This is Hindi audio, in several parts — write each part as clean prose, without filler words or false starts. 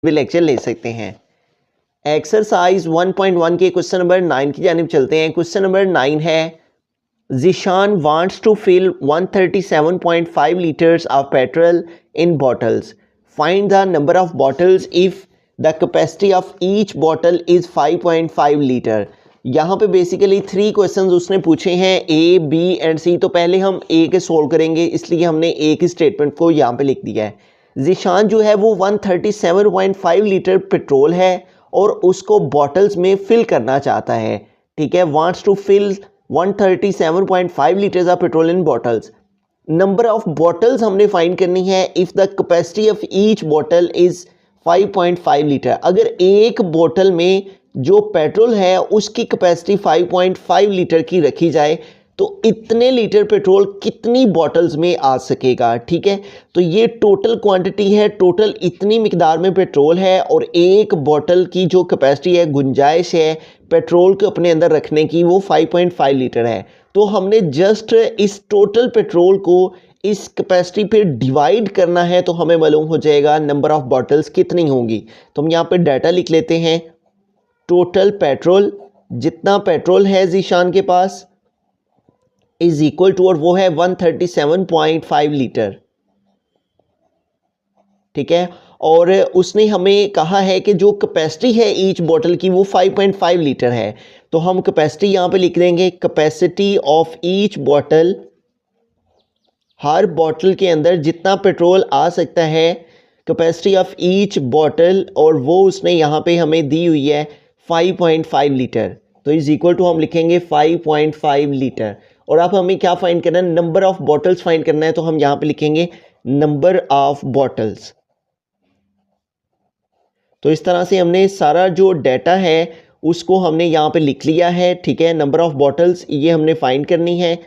भी लेक्चर ले सकते हैं। एक्सरसाइज 1.1 के क्वेश्चन नंबर 9 की जानिब चलते हैं। क्वेश्चन नंबर 9 है, Zeeshan wants to fill 137.5 litres of petrol in bottles, find the number of bottles if the capacity of each bottle is 5.5 litre. यहाँ पे बेसिकली 3 क्वेश्चंस उसने पूछे हैं, ए, बी एंड सी। तो पहले हम ए के सोल्व करेंगे, इसलिए हमने ए की स्टेटमेंट को यहाँ पे लिख दिया है। ज़ीशान जो है वो 137.5 लीटर पेट्रोल है और उसको बॉटल्स में फिल करना चाहता है। ठीक है, wants to fill 137.5 litres of petrol in bottles. Number of bottles हमने फाइंड करनी है if the capacity of each bottle is 5.5 litre. अगर एक बोतल में जो पेट्रोल है उसकी कैपेसिटी 5.5 लीटर की रखी जाए तो इतने लीटर पेट्रोल कितनी बॉटल्स में आ सकेगा। ठीक है, तो ये टोटल क्वांटिटी है, टोटल इतनी मिकदार में पेट्रोल है और एक बोतल की जो कैपेसिटी है, गुंजाइश है पेट्रोल को अपने अंदर रखने की, वो 5.5 लीटर है। तो हमने जस्ट इस टोटल पेट्रोल को इस कैपेसिटी पे डिवाइड करना है तो हमें मालूम हो जाएगा नंबर ऑफ बॉटल्स कितनी होंगी। तो हम यहाँ पे डाटा लिख लेते हैं, टोटल पेट्रोल, जितना पेट्रोल है ज़ीशान के पास, इज इक्वल टू, और वो है 137.5 लीटर। ठीक है, और उसने हमें कहा है कि जो कैपेसिटी है ईच बॉटल की वो 5.5 लीटर है। तो हम कैपेसिटी यहाँ पे लिख देंगे, capacity of each bottle, her bottle के अंदर जितना पेट्रोल आ सकता है, कैपेसिटी ऑफ ईच बॉटल, और वो उसने यहाँ पे हमें दी हुई है 5.5 लीटर। तो इज इक्वल टू हम लिखेंगे 5.5 लीटर। और अब हमें क्या फाइंड करना है, नंबर ऑफ बॉटल्स फाइंड करना है। तो हम यहाँ पे लिखेंगे नंबर ऑफ बॉटल्स। तो इस तरह से हमने सारा जो डाटा है उसको हमने यहाँ पे लिख लिया है। ठीक है, नंबर ऑफ बॉटल्स ये हमने फाइंड करनी है,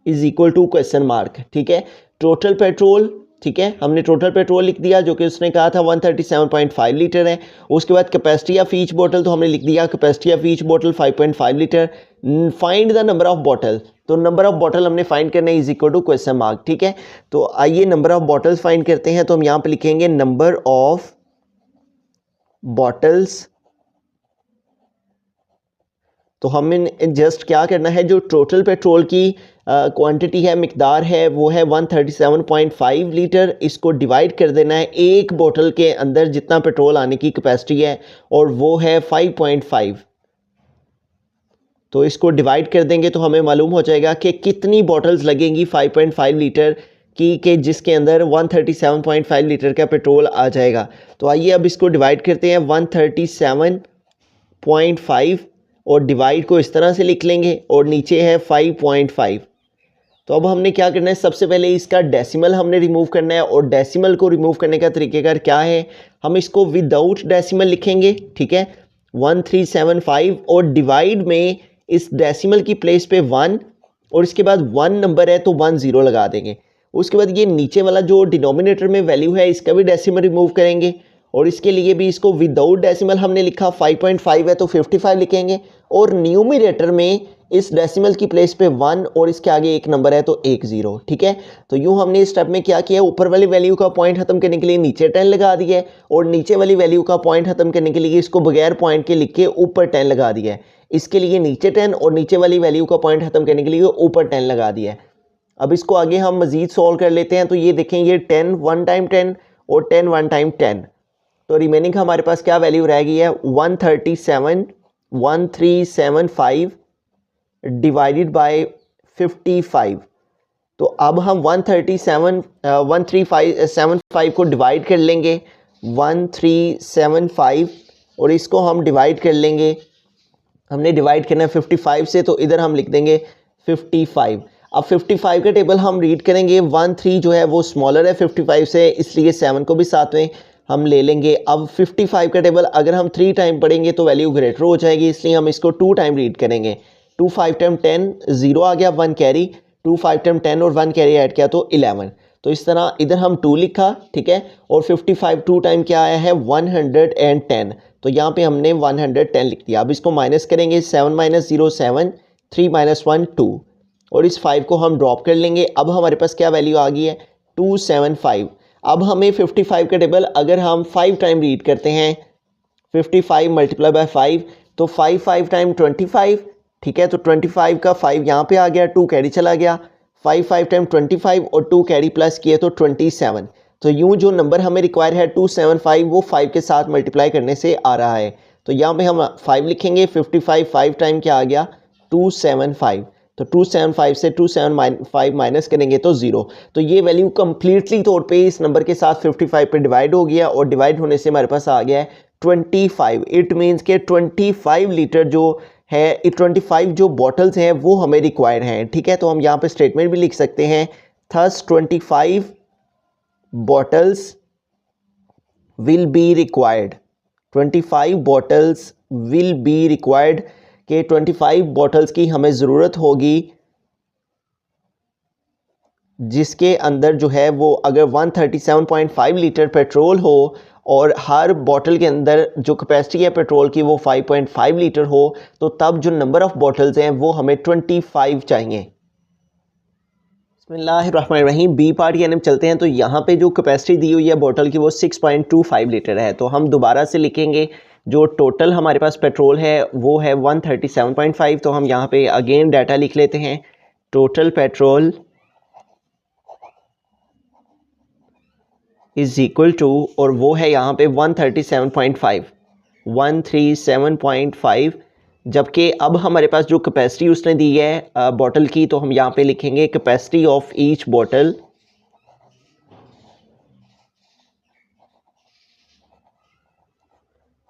is equal to question mark. ठीक है, टोटल पेट्रोल, ठीक है, हमने टोटल पेट्रोल लिख दिया जो कि उसने कहा था 137.5 लीटर है। उसके बाद कैपेसिटी ऑफ ईच बॉटल, तो हमने लिख दिया capacity of each bottle 5.5 litre. Find the number of bottle, तो नंबर ऑफ बॉटल हमने फाइंड करना है, is equal to question mark. ठीक है, तो आइए नंबर ऑफ बॉटल्स फाइंड करते हैं। तो हम यहाँ पे लिखेंगे नंबर ऑफ बॉटल्स। तो हमें जस्ट क्या करना है, जो टोटल पेट्रोल की क्वांटिटी है, मिकदार है, वो है 137.5 लीटर। इसको डिवाइड कर देना है एक बोतल के अंदर जितना पेट्रोल आने की कैपेसिटी है, और वो है 5.5। तो इसको डिवाइड कर देंगे तो हमें मालूम हो जाएगा कि कितनी बॉटल्स लगेंगी 5.5 लीटर की, के जिसके अंदर 137.5 लीटर का पेट्रोल आ जाएगा। तो आइए अब इसको डिवाइड करते हैं, 137.5 और डिवाइड को इस तरह से लिख लेंगे और नीचे है 5.5। तो अब हमने क्या करना है, सबसे पहले इसका डेसिमल हमने रिमूव करना है, और डेसिमल को रिमूव करने का तरीकेकार क्या है, हम इसको विदाउट डेसिमल लिखेंगे। ठीक है, 1375, और डिवाइड में इस डेसिमल की प्लेस पे 1, और इसके बाद 1 नंबर है तो 1 0 लगा देंगे। उसके बाद ये नीचे वाला जो डिनोमिनेटर में वैल्यू है इसका भी डेसिमल रिमूव करेंगे, और इसके लिए भी इसको विदाउट डेसिमल हमने लिखा 5.5 है तो 55 लिखेंगे, और न्यूमरेटर में इस डेसिमल की प्लेस पे 1 और इसके आगे एक नंबर है तो 1 0। ठीक है, तो यूँ हमने इस स्टेप में क्या किया, ऊपर वाली वैल्यू का पॉइंट खत्म करने के लिए नीचे 10 लगा दिया है, और नीचे वाली वैल्यू का पॉइंट खत्म करने के लिए इसको बगैर पॉइंट के लिख के ऊपर 10 लगा दिया है। इसके लिए नीचे 10 और नीचे वाली वैल्यू का पॉइंट खत्म करने के लिए ऊपर 10 लगा दिया है। अब इसको आगे हम मजीद सॉल्व कर लेते हैं। तो ये देखें, ये 10 1 टाइम 10 और 10 1 टाइम 10, तो रिमेनिंग हमारे पास क्या वैल्यू रह गई है, 1375 डिवाइडेड बाय 55। तो अब हम 1375 को डिवाइड कर लेंगे, 1375, और इसको हम डिवाइड कर लेंगे, हमने डिवाइड करना है 55 से, तो इधर हम लिख देंगे 55। अब 55 का टेबल हम रीड करेंगे, 13 जो है वो स्मॉलर है 55 से, इसलिए 7 को भी साथ में हम ले लेंगे। अब 55 का टेबल अगर हम 3 टाइम पढ़ेंगे तो वैल्यू ग्रेटर हो जाएगी, इसलिए हम इसको 2 टाइम रीड करेंगे। 2 5 टाइम 10, 0 आ गया, 1 कैरी, 2 5 टाइम 10 और 1 कैरी ऐड किया तो 11। तो इस तरह इधर हम 2 लिखा, ठीक है, और 55 2 टाइम क्या आया है, 110। तो यहाँ पे हमने 110 लिख दिया। अब इसको माइनस करेंगे, 7 - 0 7, 3 - 1 2, और इस 5 को हम ड्रॉप कर लेंगे। अब हमारे पास क्या वैल्यू आ गई है, 275। अब हमें 55 का टेबल अगर हम 5 टाइम रीड करते हैं, 55 मल्टीप्लाई बाय 5, तो 5 टाइम 25, ठीक है। तो 25 का 5 यहाँ पे आ गया, 2 कैरी चला गया, 5 टाइम 25 और 2 कैरी प्लस किए तो 27। तो यूँ जो नंबर हमें रिक्वायर है 275 वो 5 के साथ मल्टीप्लाई करने से आ रहा है। तो यहाँ पे हम 5 लिखेंगे, 55 5 टाइम क्या आ गया 275। तो 275 से 275 माइनस करेंगे तो 0। तो ये वैल्यू कंप्लीटली तौर पे इस नंबर के साथ 55 पे डिवाइड हो गया और डिवाइड होने से हमारे पास आ गया है 25। इट मीन्स के 25 लीटर जो है 25 जो बॉटल्स हैं वो हमें रिक्वायर्ड हैं, ठीक है। तो हम यहाँ पे स्टेटमेंट भी लिख सकते हैं, thus 25 bottles will be required. 25 bottles will be required के 25 बॉटल्स की हमें ज़रूरत होगी, जिसके अंदर जो है वो अगर 137.5 लीटर पेट्रोल हो और हर बॉटल के अंदर जो कैपेसिटी है पेट्रोल की वो 5.5 लीटर हो, तो तब जो नंबर ऑफ़ बॉटल्स हैं वो हमें 25 चाहिए। बिस्मिल्लाहिर्रहमानिर्रहीम। बी पार्ट की तरफ चलते हैं। तो यहाँ पे जो कैपेसिटी दी हुई है बॉटल की वो 6.25 लीटर है। तो हम दोबारा से लिखेंगे, जो टोटल हमारे पास पेट्रोल है वो है 137.5। तो हम यहाँ पे अगेन डाटा लिख लेते हैं, total petrol is equal to, और वो है यहाँ पे 137.5, जबकि अब हमारे पास जो कैपेसिटी उसने दी है बॉटल की, तो हम यहाँ पे लिखेंगे capacity of each bottle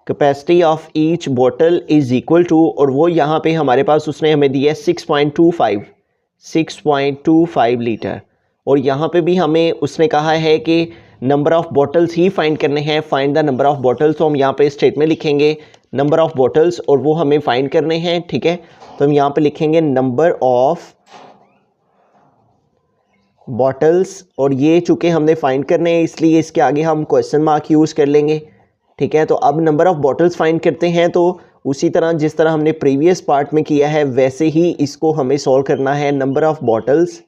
capacity of each bottle is equal to, और वो यहाँ पे हमारे पास उसने हमें दिया है 6.25 लीटर। और यहाँ पे भी हमें उसने कहा है कि number of bottles he find करने हैं, find the number of bottles. तो हम यहाँ पे स्टेटमेंट लिखेंगे नंबर ऑफ़ बॉटल्स, और वो हमें फाइंड करने हैं, ठीक है। तो हम यहाँ पे लिखेंगे नंबर ऑफ़ बॉटल्स, और ये चूँकि हमने फाइंड करने हैं इसलिए इसके आगे हम क्वेश्चन मार्क यूज़ कर लेंगे, ठीक है। तो अब नंबर ऑफ़ बॉटल्स फाइंड करते हैं। तो उसी तरह जिस तरह हमने प्रीवियस पार्ट में किया है वैसे ही इसको हमें सॉल्व करना है। नंबर ऑफ़ बॉटल्स,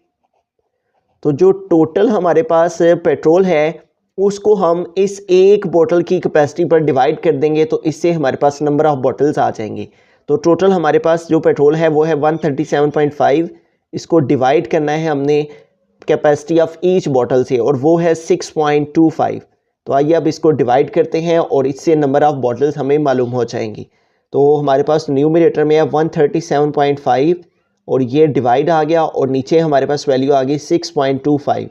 तो जो टोटल हमारे पास पेट्रोल है उसको हम इस एक बोतल की कैपेसिटी पर डिवाइड कर देंगे, तो इससे हमारे पास नंबर ऑफ़ बॉटल्स आ जाएंगे। तो टोटल हमारे पास जो पेट्रोल है वो है 137.5, इसको डिवाइड करना है हमने कैपेसिटी ऑफ ईच बॉटल से, और वो है 6.25। तो आइए अब इसको डिवाइड करते हैं और इससे नंबर ऑफ़ बॉटल्स हमें मालूम हो जाएंगी। तो हमारे पास न्यूमरेटर में है 137.5 और ये डिवाइड आ गया, और नीचे हमारे पास वैल्यू आ गई 6.25।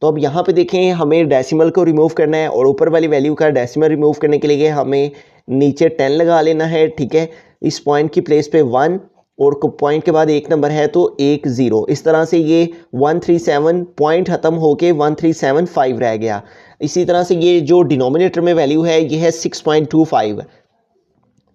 तो अब यहाँ पे देखें, हमें डेसिमल को रिमूव करना है, और ऊपर वाली वैल्यू का डेसिमल रिमूव करने के लिए हमें नीचे 10 लगा लेना है, ठीक है। इस पॉइंट की प्लेस पे 1, और पॉइंट के बाद एक नंबर है तो एक 0। इस तरह से ये 137 पॉइंट ख़त्म होके 1375 रह गया। इसी तरह से ये जो डिनोमिनेटर में वैल्यू है ये है 6.25।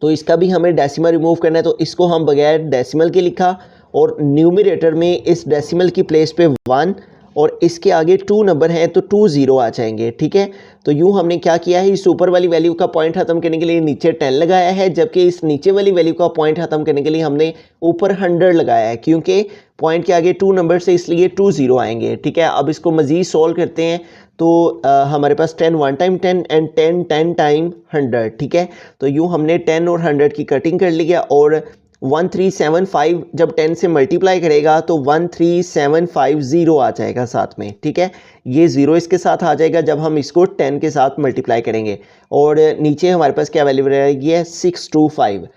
तो इसका भी हमें डेसिमल रिमूव करना है, तो इसको हम बगैर डेसिमल के लिखा, और न्यूमरेटर में इस डेसिमल की प्लेस पे 1 और इसके आगे 2 नंबर हैं तो 2 0 आ जाएंगे, ठीक है। तो यूँ हमने क्या किया है, इस ऊपर वाली वैल्यू का पॉइंट ख़त्म करने के लिए नीचे 10 लगाया है, जबकि इस नीचे वाली वैल्यू का पॉइंट ख़त्म करने के लिए हमने ऊपर 100 लगाया है, क्योंकि पॉइंट के आगे 2 नंबर से इसलिए 2 0 आएंगे, ठीक है। अब इसको मज़ीद सोल्व करते हैं, तो हमारे पास 10 1 टाइम 10 एंड 10 10 टाइम 100, ठीक है। तो यूँ हमने 10 और 100 की कटिंग कर लिया, और 1375 जब 10 से मल्टीप्लाई करेगा तो 13750 आ जाएगा साथ में, ठीक है। ये 0 इसके साथ आ जाएगा जब हम इसको 10 के साथ मल्टीप्लाई करेंगे, और नीचे हमारे पास क्या वैल्यू रहेगी है 625।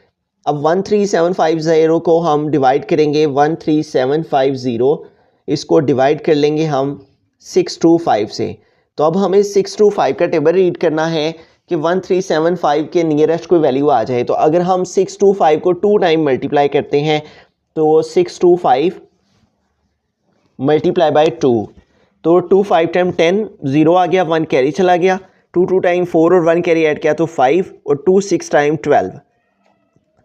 अब 13750 को हम डिवाइड करेंगे 13750, इसको डिवाइड कर लेंगे हम 625 से। तो अब हमें 625 का टेबल रीड करना है कि 1375 के नियरेस्ट कोई वैल्यू आ जाए। तो अगर हम 625 को 2 टाइम मल्टीप्लाई करते हैं तो 625 मल्टीप्लाई बाय 2, तो 25 टाइम 10 0 आ गया, 1 कैरी चला गया, 2 टाइम 4 और 1 कैरी ऐड किया तो 5, और 2 6 टाइम 12।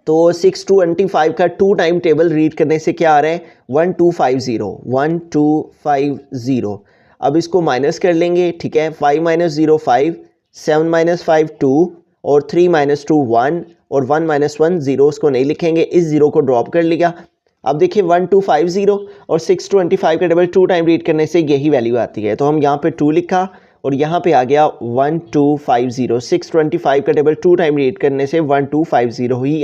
तो 625 का 2 टाइम टेबल रीड करने से क्या आ रहा है 1250। अब इसको माइनस कर लेंगे, ठीक है। 5 - 0 5, 7 - 5 2, और 3 - 2 1, और 1 - 1 0। उसको नहीं लिखेंगे, इस 0 को ड्रॉप कर लिया। अब देखिए 1250 और 625 का डबल 2 टाइम रीड करने से यही वैल्यू आती है। तो हम यहाँ पे 2 लिखा और यहाँ पे आ गया 1250। 625 का डबल 2 टाइम रीड करने से 1250 ही